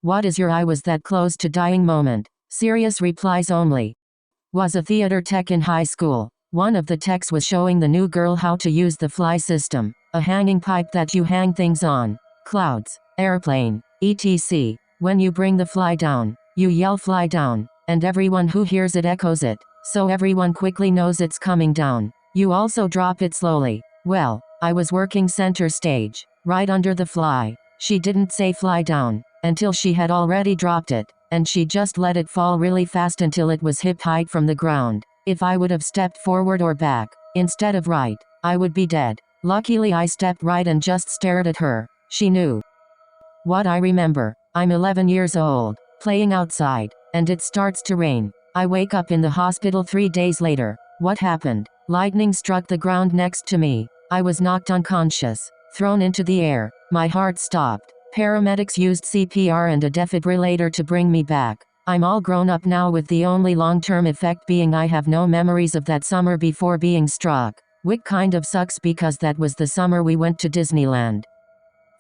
What is your I was that close to dying moment? Serious replies only. Was a theater tech in high school. One of the techs was showing the new girl how to use the fly system, a hanging pipe that you hang things on. Clouds, airplane, etc. When you bring the fly down, you yell fly down, and everyone who hears it echoes it, so everyone quickly knows it's coming down. You also drop it slowly. Well, I was working center stage, right under the fly. She didn't say fly down, until she had already dropped it, and she just let it fall really fast until it was hip height from the ground. If I would have stepped forward or back, instead of right, I would be dead. Luckily I stepped right and just stared at her. She knew. What I remember, I'm 11 years old, playing outside, and it starts to rain. I wake up in the hospital 3 days later. What happened? Lightning struck the ground next to me. I was knocked unconscious, thrown into the air. My heart stopped. Paramedics used CPR and a defibrillator to bring me back. I'm all grown up now, with the only long-term effect being I have no memories of that summer before being struck. Which kind of sucks because that was the summer we went to Disneyland.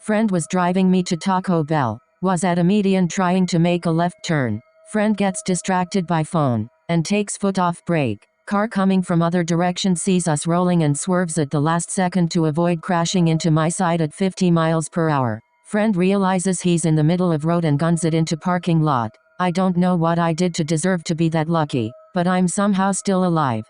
Friend was driving me to Taco Bell. Was at a median trying to make a left turn. Friend gets distracted by phone, and takes foot off brake. Car coming from other direction sees us rolling and swerves at the last second to avoid crashing into my side at 50 miles per hour. Friend realizes he's in the middle of road and guns it into parking lot. I don't know what I did to deserve to be that lucky, but I'm somehow still alive.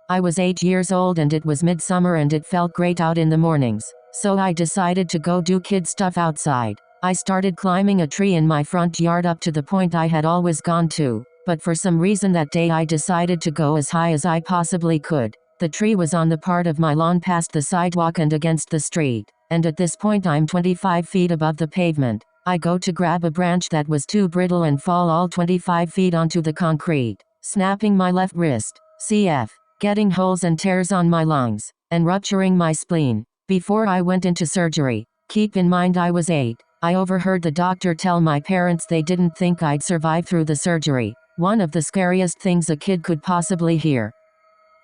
I was 8 years old and it was midsummer and it felt great out in the mornings, so I decided to go do kid stuff outside. I started climbing a tree in my front yard up to the point I had always gone to, but for some reason that day I decided to go as high as I possibly could. The tree was on the part of my lawn past the sidewalk and against the street, and at this point I'm 25 feet above the pavement. I go to grab a branch that was too brittle and fall all 25 feet onto the concrete, snapping my left wrist, cf. Getting holes and tears on my lungs, and rupturing my spleen. Before I went into surgery, keep in mind I was 8, I overheard the doctor tell my parents they didn't think I'd survive through the surgery. One of the scariest things a kid could possibly hear.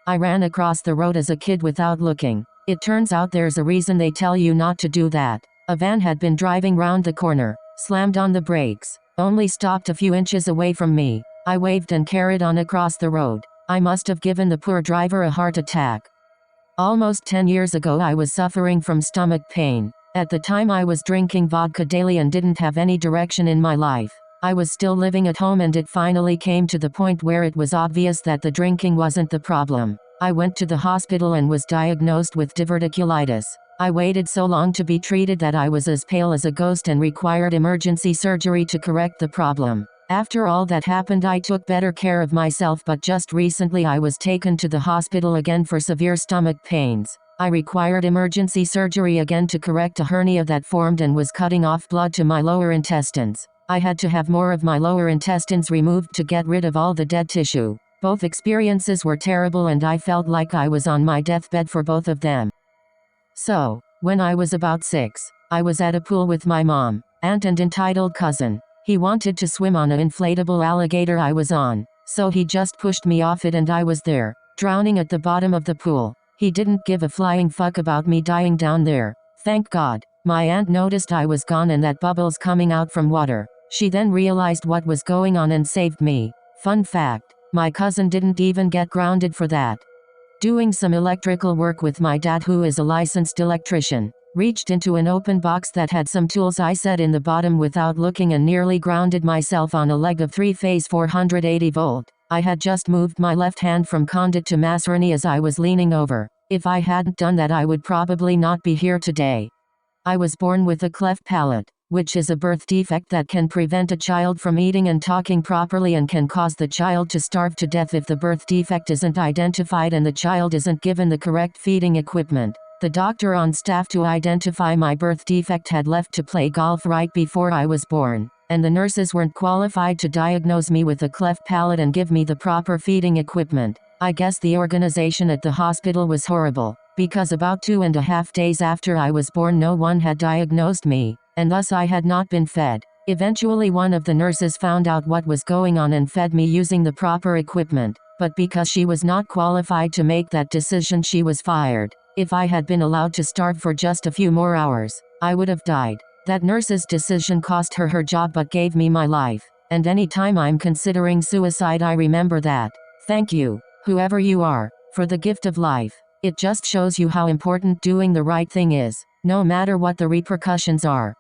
I ran across the road as a kid without looking. It turns out there's a reason they tell you not to do that. A van had been driving round the corner, slammed on the brakes, only stopped a few inches away from me. I waved and carried on across the road. I must have given the poor driver a heart attack. Almost 10 years ago I was suffering from stomach pain. At the time I was drinking vodka daily and didn't have any direction in my life. I was still living at home and it finally came to the point where it was obvious that the drinking wasn't the problem. I went to the hospital and was diagnosed with diverticulitis. I waited so long to be treated that I was as pale as a ghost and required emergency surgery to correct the problem. After all that happened I took better care of myself, but just recently I was taken to the hospital again for severe stomach pains. I required emergency surgery again to correct a hernia that formed and was cutting off blood to my lower intestines. I had to have more of my lower intestines removed to get rid of all the dead tissue. Both experiences were terrible and I felt like I was on my deathbed for both of them. So, when I was about 6, I was at a pool with my mom, aunt and entitled cousin. He wanted to swim on an inflatable alligator I was on, so he just pushed me off it and I was there, drowning at the bottom of the pool. He didn't give a flying fuck about me dying down there. Thank God. My aunt noticed I was gone and that bubbles coming out from water. She then realized what was going on and saved me. Fun fact, my cousin didn't even get grounded for that. Doing some electrical work with my dad, who is a licensed electrician, reached into an open box that had some tools I set in the bottom without looking and nearly grounded myself on a leg of 3-phase 480 volt. I had just moved my left hand from conduit to masonry as I was leaning over. If I hadn't done that I would probably not be here today. I was born with a cleft palate, which is a birth defect that can prevent a child from eating and talking properly and can cause the child to starve to death if the birth defect isn't identified and the child isn't given the correct feeding equipment. The doctor on staff to identify my birth defect had left to play golf right before I was born, and the nurses weren't qualified to diagnose me with a cleft palate and give me the proper feeding equipment. I guess the organization at the hospital was horrible, because about 2.5 days after I was born no one had diagnosed me, and thus I had not been fed. Eventually one of the nurses found out what was going on and fed me using the proper equipment, but because she was not qualified to make that decision she was fired. If I had been allowed to starve for just a few more hours, I would have died. That nurse's decision cost her her job but gave me my life. And any time I'm considering suicide I remember that. Thank you, whoever you are, for the gift of life. It just shows you how important doing the right thing is, no matter what the repercussions are.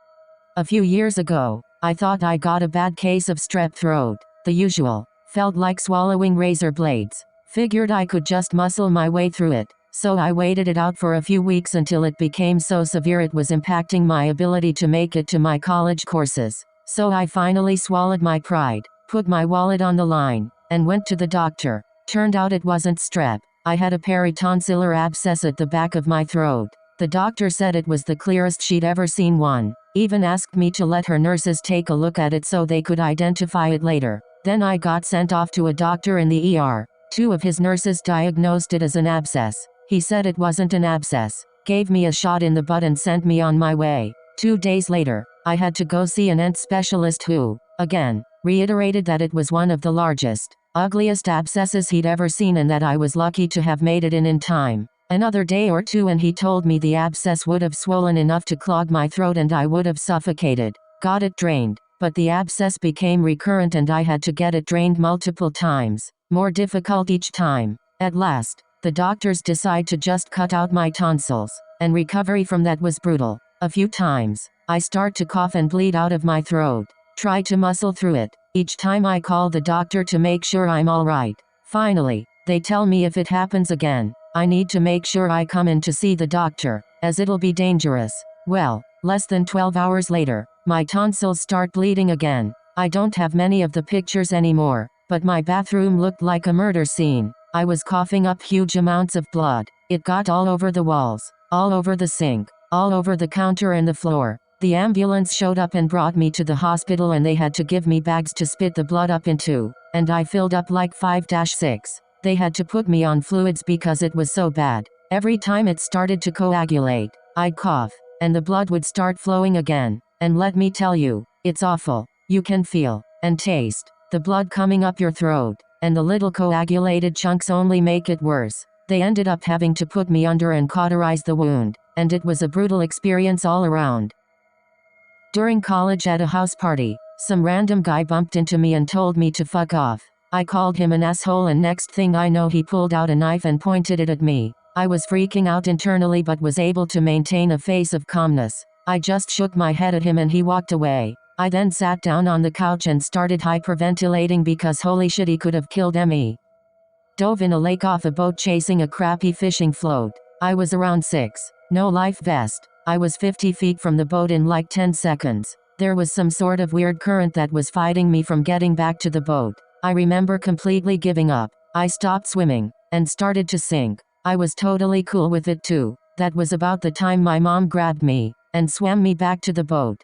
A few years ago, I thought I got a bad case of strep throat. The usual. Felt like swallowing razor blades. Figured I could just muscle my way through it. So I waited it out for a few weeks until it became so severe it was impacting my ability to make it to my college courses. So I finally swallowed my pride, put my wallet on the line, and went to the doctor. Turned out it wasn't strep. I had a peritonsillar abscess at the back of my throat. The doctor said it was the clearest she'd ever seen one. Even asked me to let her nurses take a look at it so they could identify it later. Then I got sent off to a doctor in the ER. 2 of his nurses diagnosed it as an abscess. He said it wasn't an abscess, gave me a shot in the butt and sent me on my way. 2 days later, I had to go see an ent specialist who, again, reiterated that it was one of the largest, ugliest abscesses he'd ever seen and that I was lucky to have made it in time. Another day or 2 and he told me the abscess would have swollen enough to clog my throat and I would have suffocated. Got it drained, but the abscess became recurrent and I had to get it drained multiple times, more difficult each time. At last, the doctors decide to just cut out my tonsils, and recovery from that was brutal. A few times, I start to cough and bleed out of my throat. Try to muscle through it. Each time I call the doctor to make sure I'm alright. Finally, they tell me if it happens again, I need to make sure I come in to see the doctor, as it'll be dangerous. Well, less than 12 hours later, my tonsils start bleeding again. I don't have many of the pictures anymore, but my bathroom looked like a murder scene. I was coughing up huge amounts of blood. It got all over the walls, all over the sink, all over the counter and the floor. The ambulance showed up and brought me to the hospital and they had to give me bags to spit the blood up into, and I filled up like 5-6. They had to put me on fluids because it was so bad. Every time it started to coagulate, I'd cough, and the blood would start flowing again. And let me tell you, it's awful. You can feel, and taste, the blood coming up your throat, and the little coagulated chunks only make it worse. They ended up having to put me under and cauterize the wound, and it was a brutal experience all around. During college at a house party, some random guy bumped into me and told me to fuck off. I called him an asshole and next thing I know he pulled out a knife and pointed it at me. I was freaking out internally but was able to maintain a face of calmness. I just shook my head at him and he walked away. I then sat down on the couch and started hyperventilating because holy shit, he could have killed me. Dove in a lake off a boat chasing a crappy fishing float. I was around 6. No life vest. I was 50 feet from the boat in like 10 seconds. There was some sort of weird current that was fighting me from getting back to the boat. I remember completely giving up. I stopped swimming and started to sink. I was totally cool with it too. That was about the time my mom grabbed me and swam me back to the boat.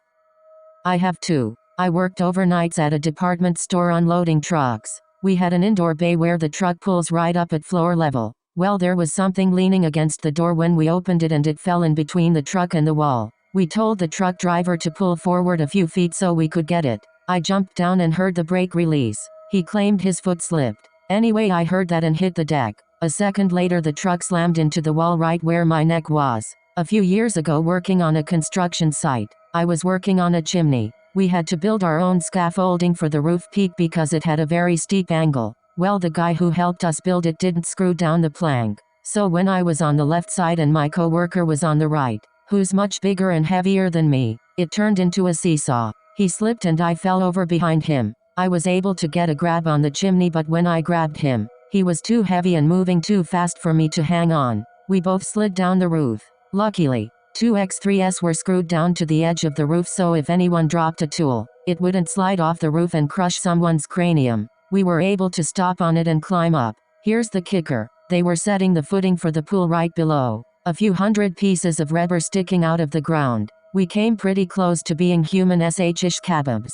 I have 2. I worked overnights at a department store unloading trucks. We had an indoor bay where the truck pulls right up at floor level. Well, there was something leaning against the door when we opened it and it fell in between the truck and the wall. We told the truck driver to pull forward a few feet so we could get it. I jumped down and heard the brake release. He claimed his foot slipped. Anyway, I heard that and hit the deck. A second later the truck slammed into the wall right where my neck was. A few years ago, working on a construction site, I was working on a chimney. We had to build our own scaffolding for the roof peak because it had a very steep angle. Well, the guy who helped us build it didn't screw down the plank. So when I was on the left side and my coworker was on the right, who's much bigger and heavier than me, it turned into a seesaw. He slipped and I fell over behind him. I was able to get a grab on the chimney, but when I grabbed him, he was too heavy and moving too fast for me to hang on. We both slid down the roof. Luckily, 2 X3s were screwed down to the edge of the roof so if anyone dropped a tool, it wouldn't slide off the roof and crush someone's cranium. We were able to stop on it and climb up. Here's the kicker. They were setting the footing for the pool right below. A few hundred pieces of rubber sticking out of the ground. We came pretty close to being human sh-ish kebabs.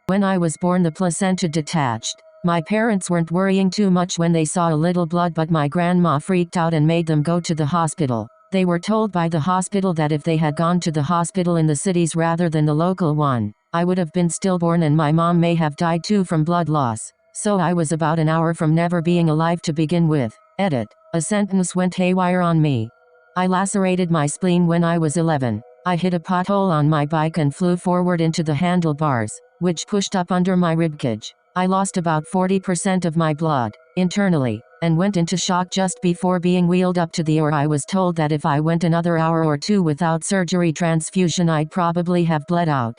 When I was born, the placenta detached. My parents weren't worrying too much when they saw a little blood, but my grandma freaked out and made them go to the hospital. They were told by the hospital that if they had gone to the hospital in the cities rather than the local one, I would have been stillborn and my mom may have died too from blood loss. So I was about an hour from never being alive to begin with. Edit. A sentence went haywire on me. I lacerated my spleen when I was 11. I hit a pothole on my bike and flew forward into the handlebars, which pushed up under my ribcage. I lost about 40% of my blood, internally, and went into shock just before being wheeled up to the ER. I was told that if I went another hour or two without surgery transfusion I'd probably have bled out.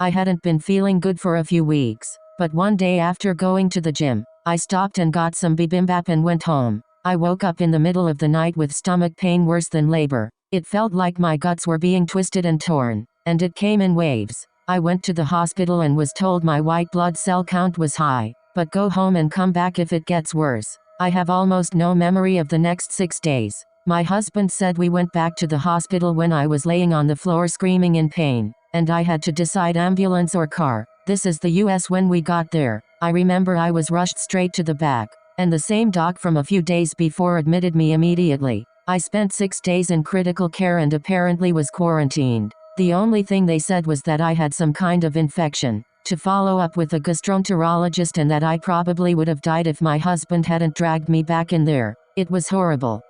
I hadn't been feeling good for a few weeks, but one day after going to the gym, I stopped and got some bibimbap and went home. I woke up in the middle of the night with stomach pain worse than labor. It felt like my guts were being twisted and torn, and it came in waves. I went to the hospital and was told my white blood cell count was high, but go home and come back if it gets worse. I have almost no memory of the next 6 days. My husband said we went back to the hospital when I was laying on the floor screaming in pain, and I had to decide ambulance or car. This is the US. When we got there, I remember I was rushed straight to the back, and the same doc from a few days before admitted me immediately. I spent 6 days in critical care and apparently was quarantined. The only thing they said was that I had some kind of infection, to follow up with a gastroenterologist, and that I probably would have died if my husband hadn't dragged me back in there. It was horrible.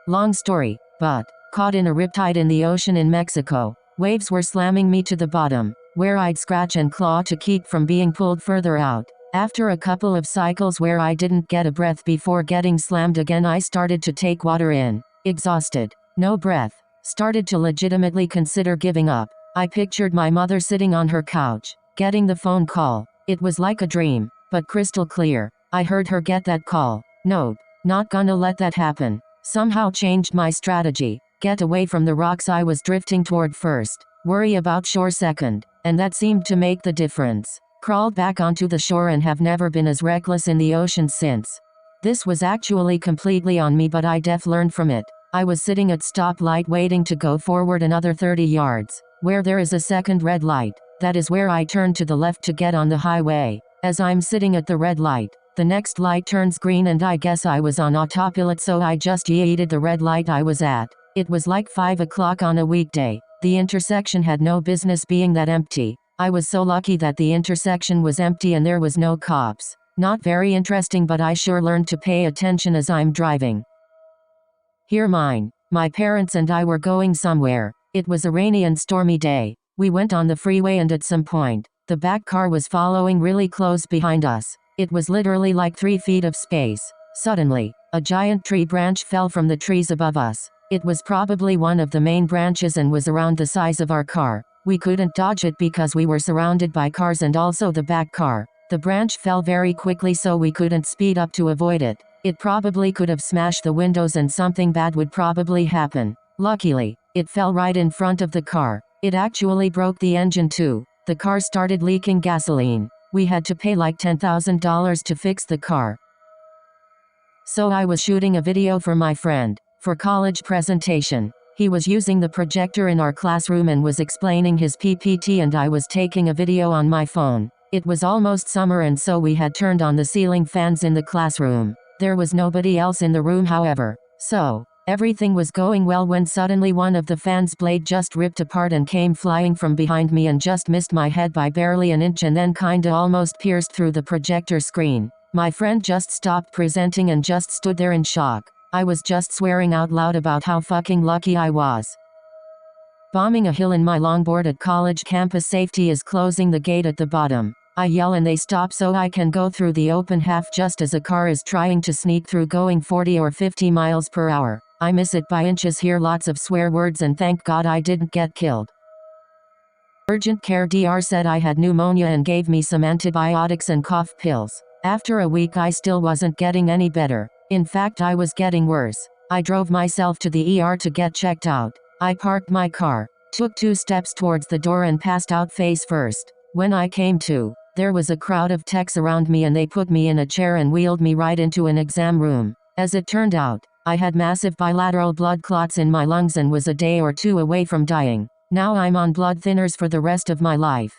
Long story, but caught in a riptide in the ocean in Mexico. Waves were slamming me to the bottom, where I'd scratch and claw to keep from being pulled further out. After a couple of cycles where I didn't get a breath before getting slammed again, I started to take water in. Exhausted. No breath. Started to legitimately consider giving up. I pictured my mother sitting on her couch, getting the phone call. It was like a dream, but crystal clear. I heard her get that call. Nope, not gonna let that happen. Somehow changed my strategy. Get away from the rocks I was drifting toward first. Worry about shore second. And that seemed to make the difference. Crawled back onto the shore and have never been as reckless in the ocean since. This was actually completely on me, but I learned from it. I was sitting at stoplight waiting to go forward another 30 yards, where there is a second red light. That is where I turned to the left to get on the highway. As I'm sitting at the red light, the next light turns green and I guess I was on autopilot, so I just yeeted the red light I was at. It was like 5 o'clock on a weekday. The intersection had no business being that empty. I was so lucky that the intersection was empty and there was no cops. Not very interesting, but I sure learned to pay attention as I'm driving. Hear mine. My parents and I were going somewhere. It was a rainy and stormy day. We went on the freeway and at some point, the back car was following really close behind us. It was literally like 3 feet of space. Suddenly, a giant tree branch fell from the trees above us. It was probably one of the main branches and was around the size of our car. We couldn't dodge it because we were surrounded by cars and also the back car. The branch fell very quickly, so we couldn't speed up to avoid it. It probably could have smashed the windows and something bad would probably happen. Luckily, it fell right in front of the car. It actually broke the engine too. The car started leaking gasoline. We had to pay like $10,000 to fix the car. So I was shooting a video for my friend, for college presentation. He was using the projector in our classroom and was explaining his PPT, and I was taking a video on my phone. It was almost summer, and so we had turned on the ceiling fans in the classroom. There was nobody else in the room, however. So, everything was going well when suddenly one of the fan's blade just ripped apart and came flying from behind me and just missed my head by barely an inch and then kinda almost pierced through the projector screen. My friend just stopped presenting and just stood there in shock. I was just swearing out loud about how fucking lucky I was. Bombing a hill in my longboard at college campus. Safety is closing the gate at the bottom. I yell and they stop so I can go through the open half just as a car is trying to sneak through going 40 or 50 miles per hour. I miss it by inches, hear lots of swear words, and thank God I didn't get killed. Urgent care DR said I had pneumonia and gave me some antibiotics and cough pills. After a week I still wasn't getting any better. In fact, I was getting worse. I drove myself to the ER to get checked out. I parked my car, took 2 steps towards the door and passed out face first. When I came to, there was a crowd of techs around me and they put me in a chair and wheeled me right into an exam room. As it turned out, I had massive bilateral blood clots in my lungs and was a day or 2 away from dying. Now I'm on blood thinners for the rest of my life.